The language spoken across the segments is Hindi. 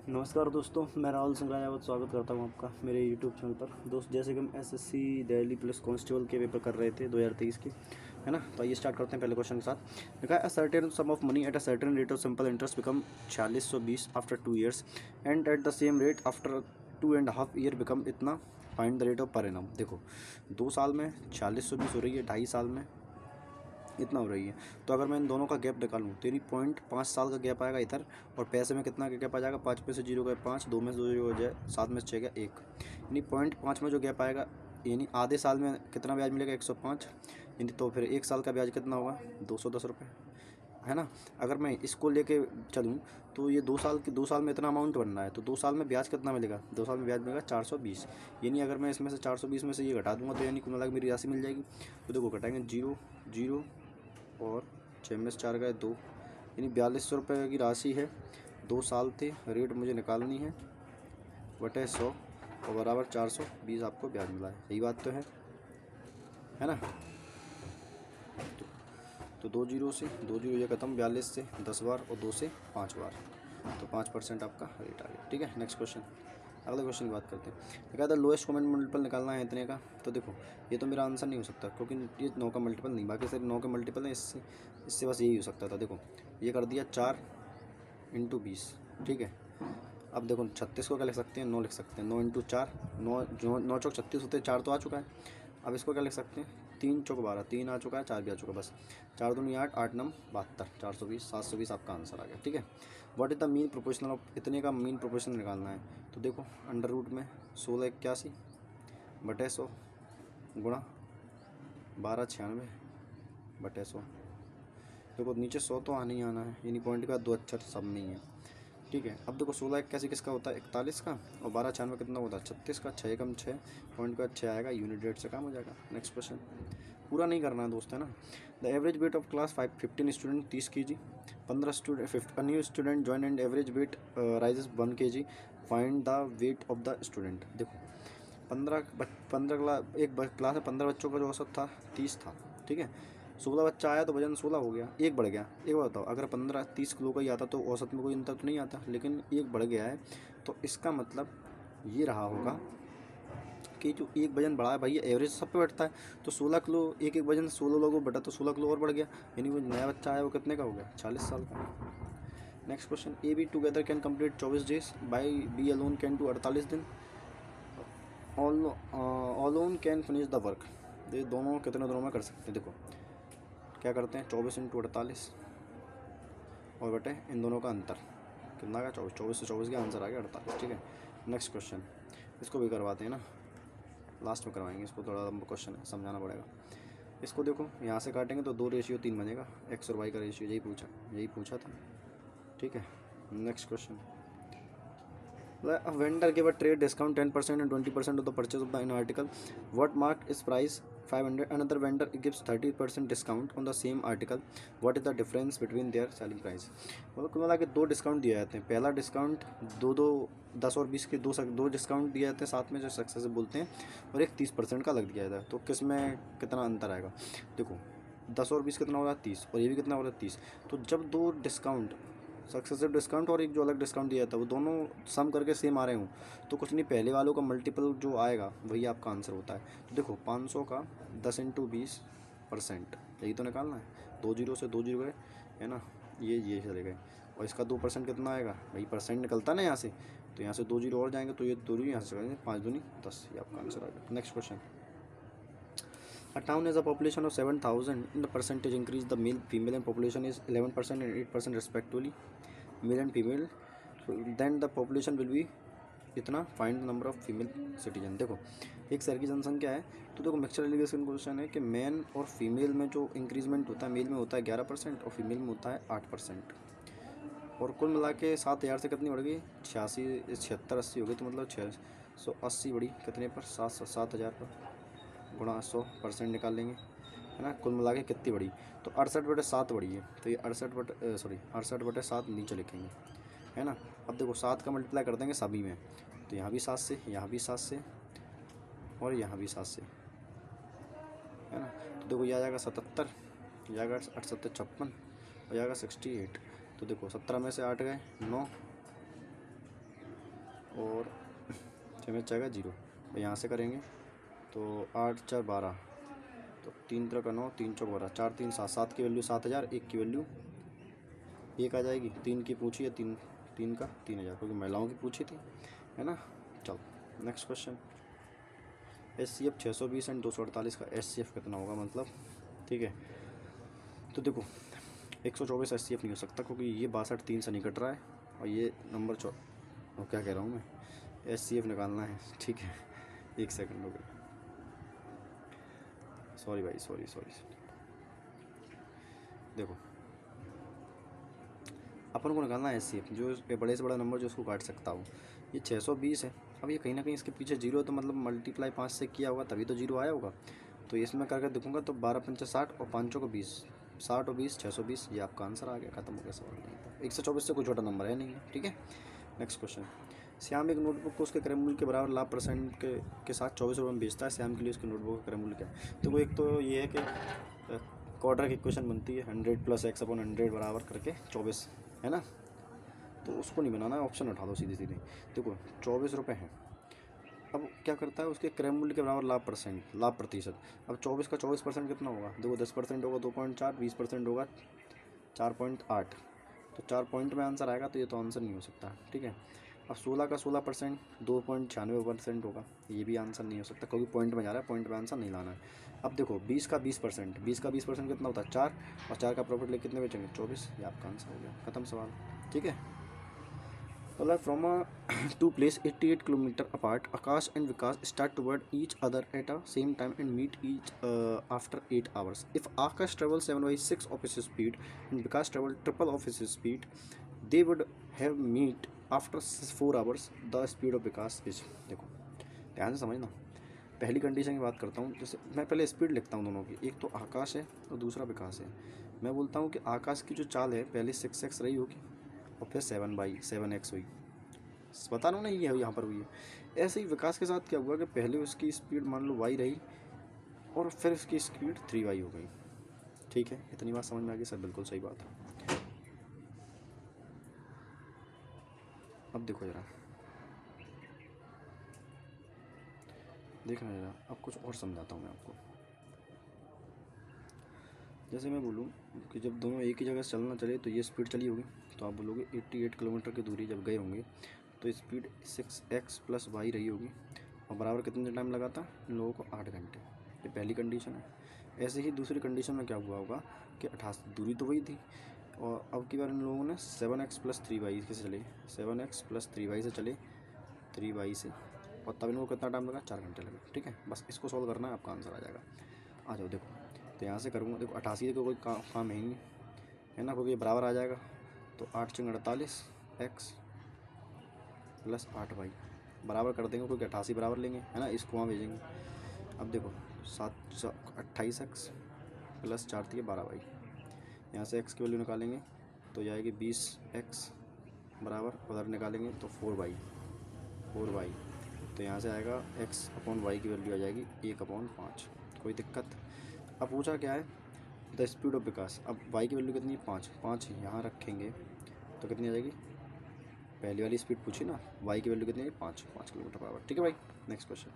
नमस्कार दोस्तों, मैं राहुल सिंह राजावत स्वागत करता हूं आपका मेरे यूट्यूब चैनल पर। दोस्त, जैसे कि हम एसएससी दिल्ली पुलिस कांस्टेबल के पेपर कर रहे थे 2023 के, है ना। तो आइए स्टार्ट करते हैं पहले क्वेश्चन के साथ। लिखा है, a certain sum of money at a certain rate of simple interest become 4620 after 2 years and at the same rate after 2.5 year become इतना, find the rate of per annum. देखो, 2 साल में 4620 हो रही है, 2.5 साल में इतना हो रही है। तो अगर मैं इन दोनों का गैप निकालूँ तो यानी 0.5 साल का गैप आएगा इधर, और पैसे में कितना गैप आ जाएगा, 5 में से 0 गए 5, 2 में से 2 0 हो जाए, 7 में से 6 गया 1, यानी 0.5 में जो गैप आएगा, यानी आधे साल में कितना ब्याज मिलेगा 105, यानी तो फिर 1 साल का ब्याज कितना होगा 210 रुपये, है ना। अगर मैं इसको लेके चलूँ तो ये 2 साल में इतना अमाउंट बन रहा है, तो 2 साल में ब्याज कितना मिलेगा, 2 साल में ब्याज मिलेगा 420। यानी अगर मैं इसमें से 420 में से ये घटा दूंगा तो यानी कुल मिला के मेरी राशि मिल जाएगी। तो देखो, घटाएंगे 0 0 और 6 में से 4 गए 2, यानी 4200 रुपये की राशि है। 2 साल थे, रेट मुझे निकालनी है, बटे 100 और बराबर 420 आपको ब्याज मिला है। यही बात तो है ना। तो 2 जीरो से 2 जीरो ये खत्म, 42 से 10 बार और 2 से 5 बार, तो 5% आपका रेट आ गया। ठीक है, नेक्स्ट क्वेश्चन, अगले क्वेश्चन की बात करते हैं। देखा था लोएस्ट कॉमन मल्टीपल निकालना है इतने का। तो देखो, ये तो मेरा आंसर नहीं हो सकता क्योंकि ये 9 का मल्टीपल नहीं, बाकी सारे 9 के मल्टीपल है। इससे इससे बस यही हो सकता था। देखो, ये कर दिया 4 × 20, ठीक है। अब देखो, 36 को क्या लिख सकते हैं, 9 लिख सकते हैं, 9 × 4, 9 चौक 36 होते हैं, 4 तो आ चुका है। अब इसको क्या लिख सकते हैं, 3 चौक 12, 3 आ चुका है, 4 भी आ चुका है, बस 4 दूनी 8, 8 9 72, 420, 720 आपका आंसर आ गया। ठीक है, what is the mean proportional of, इतने का मीन प्रोपोर्शनल निकालना है। तो देखो, अंडर रूट में 1681 बटे 100 गुणा 1296 बटे 100। देखो, नीचे 100 तो आना ही आना है, यानी पॉइंट का 2 अक्षर सब में ही है। ठीक है, अब देखो 1681 किसका होता है, 41 का, और 1296 कितना होता है, 36 का। 6 कम 6, पॉइंट का 6 आएगा, यूनिट रेट से काम हो जाएगा। नेक्स्ट क्वेश्चन, पूरा नहीं करना है दोस्त, है ना। The average weight of class 15 student 30 kg, 15 student new student join and average weight rises 1 kg, find the weight of the student. देखो, 15 एक क्लास में 15 बच्चों का जो औसत था 30 था, ठीक है। 16 बच्चा आया तो वजन 16 हो गया, एक बढ़ गया। एक बात बताओ, अगर 15-30 किलो का ही आता तो औसत में कोई अंतर तो नहीं आता, लेकिन एक बढ़ गया है, तो इसका मतलब ये रहा होगा कि जो एक वजन बढ़ा है भाई, एवरेज सब पे बैठता है। तो 16 किलो, एक वजन 16 लोगों को बढ़ा तो 16 किलो और बढ़ गया, यानी वो नया बच्चा आया वो कितने का हो गया, 40 साल का। Next question, A B together can complete 24 days, by B alone can do 48 दिन, alone can finish the work. ये दोनों कितने दिनों में कर सकते हैं। देखो, क्या करते हैं, 24 × 48 और बटे इन दोनों का अंतर कितना का 24, 24 से 24 का आंसर आ गया 48। ठीक है, नेक्स्ट क्वेश्चन, इसको भी करवाते हैं ना, लास्ट में करवाएंगे इसको, थोड़ा लंबा क्वेश्चन है, समझाना पड़ेगा इसको। देखो, यहाँ से काटेंगे तो 2:3 बनेगा, एक्स और वाई का रेशियो, यही पूछा था। ठीक है, next question, a vendor give a trade discount 10% and 20% of the purchase of the in article. What mark is price 500? Another vendor gives 30% discount on the same article. What is the difference between their selling price? मतलब कुल मिला के 2 डिस्काउंट दिए जाते हैं। पहला डिस्काउंट 10 और 20 के 2 डिस्काउंट दिए जाते हैं साथ में, जो सक्सेस बोलते हैं, और एक 30% का अलग दिया जाता है। तो किस में कितना अंतर आएगा। देखो, 10 और 20 कितना हो रहा है 30, और ये भी कितना हो रहा है 30। तो जब 2 डिस्काउंट, सक्सेसिव डिस्काउंट और एक जो अलग डिस्काउंट दिया था, वो दोनों सम करके सेम आ रहे हूँ, तो कुछ नहीं, पहले वालों का मल्टीपल जो आएगा वही आपका आंसर होता है। तो देखो, 500 का 10 × 20%, यही तो निकालना है। 2 जीरो से 2 जीरो गए, है ना, ये चले गए, और इसका 2% कितना आएगा भाई, परसेंट निकलता ना यहाँ से, तो यहाँ से 2 जीरो और जाएंगे, तो ये 2 जीरो यहाँ से करेंगे, 5 दूनी 10, ये आपका आंसर आएगा। Next question, a town has a population of 7,000 and the percentage increase, the male female and population is 11% and 8% respectively, male and female, so then the population will be इतना, find the number of female citizen. देखो, एक शहर की जनसंख्या है, तो देखो मिक्सचर एलिगेशन क्वेश्चन है कि मैन और फीमेल में जो इंक्रीजमेंट होता है, मेल में होता है 11% और फीमेल में होता है 8%, और कुल मिला के 7,000 से कितनी बढ़ गई, 86 76 80 हो गई, तो मतलब 680 बढ़ी कितने पर, 7,000 पर, गुणा 100% निकाल लेंगे, है ना। कुल मिला के कितनी बढ़ी, तो 68/7 बढ़ी है, तो ये 68/7 नीचे लिखेंगे, है ना। अब देखो, 7 का मल्टीप्लाई कर देंगे सभी में, तो यहाँ भी 7 से, यहाँ भी 7 से, और यहाँ भी 7 से, है ना। तो देखो, ये आ जाएगा 77, ये जाएगा 68 56, हो जाएगा 68। तो देखो, 17 में से 8 गए 9, और 6 में 6 का 0, यहाँ से करेंगे तो 8 4 12, तो 3 3 का 9, 3 4 12, 4 3 7, 7 की वैल्यू 7000, 1 की वैल्यू 1 आ जाएगी। 3 की पूछी है, 3 का 3000, क्योंकि महिलाओं की पूछी थी, है ना। चलो नेक्स्ट क्वेश्चन। SCF 620 एंड 248 का SCF कितना होगा, मतलब ठीक है। तो देखो 124 SCF नहीं हो सकता, क्योंकि ये 62 3 से नहीं कट रहा है, और ये नंबर क्या कह रहा हूँ मैं, SCF निकालना है, ठीक है। 1 सेकंड हो गया, सॉरी भाई, सॉरी। देखो अपन को निकालना है SCF, जो बड़े से बड़ा नंबर जो उसको काट सकता हो। ये 620 है, अब ये कहीं ना कहीं इसके पीछे 0 है, तो मतलब मल्टीप्लाई 5 से किया होगा तभी तो 0 आया होगा। तो इसमें करके देखूंगा तो 12 पंचे 60 और 5 को 20, 60 और 20 620, ये आपका आंसर आ गया, खत्म हो गया सवाल। नहीं था 124 से कोई छोटा नंबर है नहीं है, ठीक है। Next question. श्याम एक नोटबुक को उसके क्रय मूल्य के बराबर लाभ परसेंट के साथ 24 रुपये में बेचता है। श्याम के लिए उसकी नोटबुक का क्रय मूल्य क्या है। तो वो एक तो ये है कि क्वाड्रेटिक इक्वेशन बनती है 100 + x/100 बराबर करके 24, है ना। तो उसको नहीं बनाना है, ऑप्शन उठा दो सीधे सीधे। देखो 24 रुपये हैं, अब क्या करता है उसके क्रय मूल्य के बराबर लाभ प्रतिशत। अब 24 का 24% कितना होगा, देखो 10% होगा 2.4, 20% होगा 4.8, तो 4 पॉइंट में आंसर आएगा, तो ये तो आंसर नहीं हो सकता, ठीक है। अब 16 का 16% 2.96% होगा, ये भी आंसर नहीं हो सकता, क्योंकि पॉइंट में जा रहा है, पॉइंट में आंसर नहीं लाना है। अब देखो 20 का 20%, 20 का 20% कितना होता है 4, और 4 का प्रॉफिट लेके कितने बेचेंगे 24, ये आपका आंसर हो गया, खत्म सवाल, ठीक है। Well, from two places 88 kilometer apart, Akash and Vikas start toward each other at a same time and meet each after 8 hours. If Akash travels 7/6 of his speed and Vikas travel triple of his speed, they would have meet after 4 hours. The speed of Vikas is, देखो ध्यान से समझना। पहली कंडीशन की बात करता हूँ, जैसे मैं पहले स्पीड लिखता हूँ दोनों की, एक तो आकाश है और दूसरा विकास है। मैं बोलता हूँ कि आकाश की जो चाल है पहले 6x रही होगी और फिर 7/7x हुई, बता रहा हूँ ना, ये यहाँ पर हुई है। ऐसे ही विकास के साथ क्या हुआ कि पहले उसकी स्पीड मान लो y रही और फिर उसकी स्पीड 3y हो गई, ठीक है। इतनी बात समझ में आ गई सर, बिल्कुल सही बात है। अब देखो जरा, देखना जरा, अब कुछ और समझाता हूँ मैं आपको। जैसे मैं बोलूँ कि जब दोनों एक ही जगह से चलना चले, तो ये स्पीड चली होगी, तो आप बोलोगे 88 किलोमीटर की दूरी जब गए होंगे तो स्पीड 6x + y रही होगी, और बराबर कितने टाइम लगा था इन लोगों को, 8 घंटे। ये पहली कंडीशन है। ऐसे ही दूसरी कंडीशन में क्या हुआ होगा कि 88, दूरी तो वही थी, और अब की बार इन लोगों ने 7x + 3y से चले, 7x + 3y से चले, 3y से, और तब इनको कितना टाइम लगा, 4 घंटे लगे, ठीक है। बस इसको सॉल्व करना है, आपका आंसर आ जाएगा। आ जाओ देखो, तो यहाँ से करूँगा, देखो 88 का कोई काम है ही नहीं, है ना, क्योंकि ये बराबर आ जाएगा, तो 8 × 48 x + 8y बराबर कर देंगे, क्योंकि 88 बराबर लेंगे, है ना, इसको वहाँ भेजेंगे। अब देखो 28x + 4 × 12y, यहाँ से x की वैल्यू निकालेंगे तो जाएगी 20x बराबर, उधर निकालेंगे तो 4y, तो यहाँ से आएगा x/y की वैल्यू आ जाएगी 1/5। कोई दिक्कत। अब पूछा क्या है, द स्पीड ऑफ विकास। अब y की वैल्यू कितनी है, 5 यहाँ रखेंगे तो कितनी आ जाएगी, पहली वाली स्पीड पूछी ना, y की वैल्यू कितनी है, 5 किलोमीटर पर आवर, ठीक है भाई। Next question.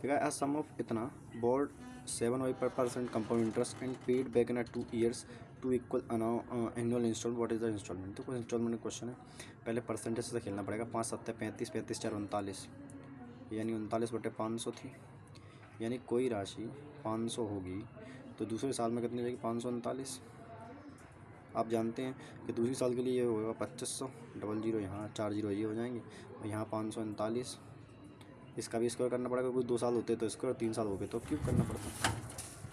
A sum of इतना borrowed 7% compound interest and paid back in 2 years to equal annual installment. What is the installment? तो कुछ इंस्टॉलमेंट क्वेश्चन है, पहले परसेंटेज से खेलना पड़ेगा। 5 × 7 = 35, 35 × 4 = 39, यानी 39/500 थी, यानी कोई राशि 500 होगी, तो दूसरे साल में कितनी हो जाएगी, 539। आप जानते हैं कि दूसरी साल के लिए ये होगा 2500, 00 यहाँ, 40 ये हो जाएंगे, और यहाँ 539, इसका भी स्क्वायर करना पड़ेगा, कोई 2 साल होते तो स्क्वायर, 3 साल हो गए तो क्यूब करना पड़ता है।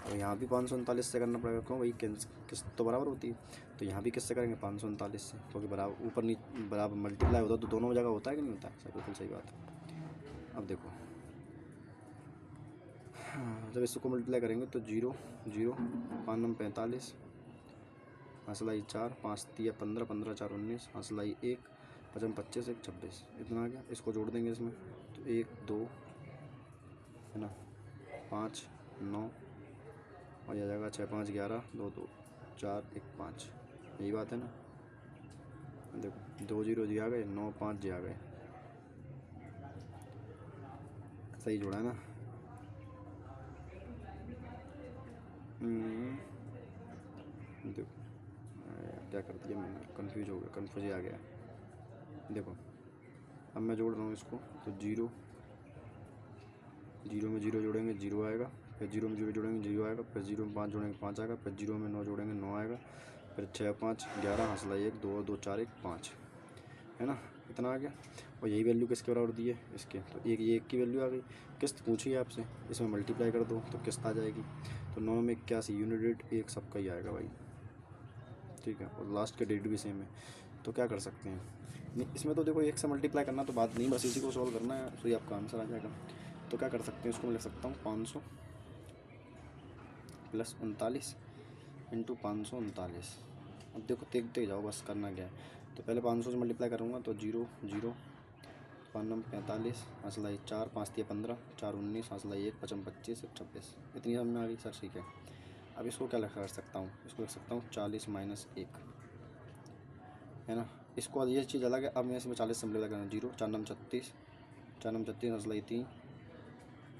और यहाँ भी 539 से करना पड़ेगा, क्यों भाई, किस्त तो बराबर होती है, तो यहाँ भी किससे करेंगे, 539 से, क्योंकि बराबर ऊपर नीचे बराबर मल्टीप्लाई होता है, तो दोनों जगह होता है कि नहीं होता है, बिल्कुल सही बात है। अब देखो जब इसको मल्टीप्लाई करेंगे तो 0 0, 5 × 45, हंसलाई 4, 5 × 15, 15 × 4 = 19, हंसलाई 1, 5 × 25 = 26, इतना आ गया। इसको जोड़ देंगे इसमें तो 1 2, है ना, 5 9 और ये आ जाएगा 6 5 11 2 2 4 1 5। यही बात है ना। देखो 2 0 जी आ गए, 9 5 जी आ गए, सही जोड़ा है ना। देखो क्या कर दिया मैंने, कंफ्यूज हो गया, कंफ्यूज ही आ गया। देखो अब मैं जोड़ रहा हूँ इसको, तो 0 0 में 0 जोड़ेंगे 0 आएगा, फिर 0 में 0 जोड़ेंगे 0 आएगा, फिर 0 में 5 जोड़ेंगे 5 आएगा, फिर 0 में 9 जोड़ेंगे 9 आएगा, फिर 6 5 11 हंसला 1 2 2 4 1 5, है ना, इतना आ गया। और यही वैल्यू किसके बराबर दी है, इसके, तो एक ये 1 की वैल्यू आ गई। किस्त पूछी है आपसे, इसमें मल्टीप्लाई कर दो तो किस्त आ जाएगी। तो 9 में 81 यूनिट रेट एक सबका ही आएगा भाई, ठीक है। और लास्ट के डेट भी सेम है। तो क्या कर सकते हैं, नहीं इसमें तो देखो 1 से मल्टीप्लाई करना तो बात नहीं, बस इसी को सॉल्व करना है तो ये आपका आंसर आ जाएगा। तो क्या कर सकते हैं, इसको मैं लिख सकता हूँ 500 प्लस 39 इंटू 539। अब देखो देखते जाओ बस करना क्या है। तो पहले 500 से मल्टीप्लाई करूँगा तो 0 0 5 45 हंसलाई 4 5 दिया 15 4 19 हंसलाई 1 5 25 26, इतनी समझ में आ गई सर, ठीक है। अब इसको क्या लिख सकता हूँ, इसको लिख सकता हूँ 40 माइनस 1, है ना। इसको ये चीज़ अलग है। अब मैं इसमें 40 से मल्टीप्लाई करना, 0 4 9 36 4 9 36 हंसलाई 3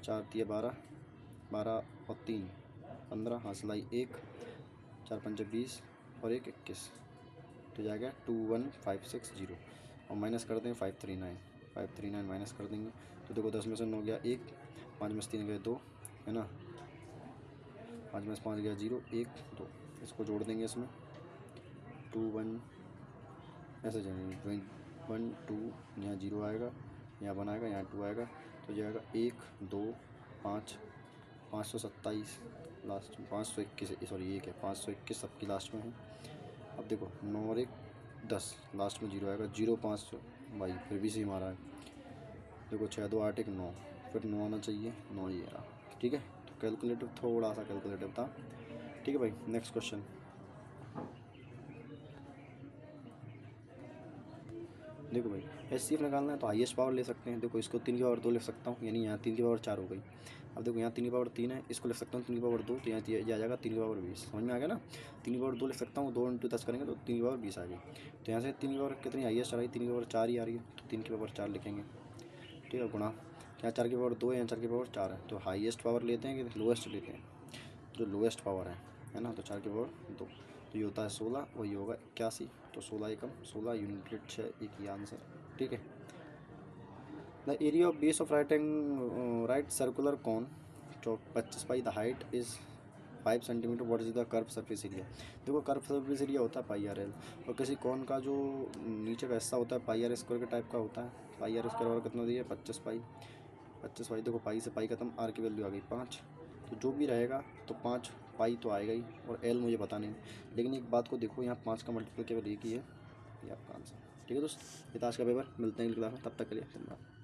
4 दिया 12 12 और 3 15 हंसलाई 1 4 5 20 और 1 21, तो जाएगा 21560। और माइनस कर दें 539 माइनस कर देंगे तो देखो 10 में से 9 गया 1, 5 में से 3 गए 2, है ना, 5 में से 5 गया 0 1 2, इसको जोड़ देंगे इसमें 2 1 ऐसे जाएंगे 1 2, यहाँ 0 आएगा, यहाँ 1 आएगा, यहाँ 2 आएगा, तो जाएगा 1 2 5 527 लास्ट में 521, सॉरी 1 है 521 सबकी लास्ट में है। अब देखो 9 और 1 10, लास्ट में 0 आएगा, 0 5 भाई फिर भी सही मारा है। देखो 6 2 8 1 9, फिर 9 आना चाहिए, 9 ही आ, ठीक है। तो कैलकुलेटिव थोड़ा सा कैलकुलेटिव था, ठीक है भाई। नेक्स्ट क्वेश्चन, देखो भाई HCF निकालना है तो हाईएस्ट पावर ले सकते हैं। देखो इसको 3 की पावर 2 लिख सकता हूँ, यानी यहाँ 3 की पावर 4 हो गई। अब देखो यहाँ 3 की पावर 3 है, इसको लिख सकता हूँ 3 की पावर 2, तो यहाँ आ जाएगा 3 की पावर 20, समझ में आ गया ना। 3 की पावर 2 लिख सकता हूँ, 2 इंटू 10 करेंगे तो 3 की पावर 20 आ गई। तो यहाँ से 3 की पावर कितनी हाईएस्ट आ रही है, 3 की पावर 4 ही आ रही है, तो 3 की पावर 4 लिखेंगे, ठीक है, गुणा यहाँ 4 की पावर 2 है, यहाँ 4 की पावर 4 है। तो हाईएस्ट पावर लेते हैं कि लोएस्ट लेते हैं, जो लोएस्ट पावर है ना, तो 4 की पावर 2, तो ये होता है 16, वही होगा 81, तो 16 एकम 16 यूनिट रेट 6, एक ही आंसर, ठीक है। The area of base of right circular cone 25 by the height is 5 centimetre, what is the curve surface area. देखो कर्व सरफेस एरिया होता है पाई आर एल, और किसी कॉन का जो नीचे का हिस्सा होता है पाई आर स्क्वायर के टाइप का होता है। पाई आर स्क्वायर वाला कितना दिया 25 पाई, देखो पाई से पाई खत्म, आर की वैल्यू आ गई 5, तो जो भी रहेगा तो 5 पाई तो आएगा ही, और एल मुझे पता नहीं। लेकिन एक बात को देखो, यहाँ 5 का मल्टीपल केवल एक ही है, ये आपका आंसर, ठीक है दोस्त। ये था आज का पेपर, मिलते हैं अगली क्लास में, तब तक के लिए धन्यवाद।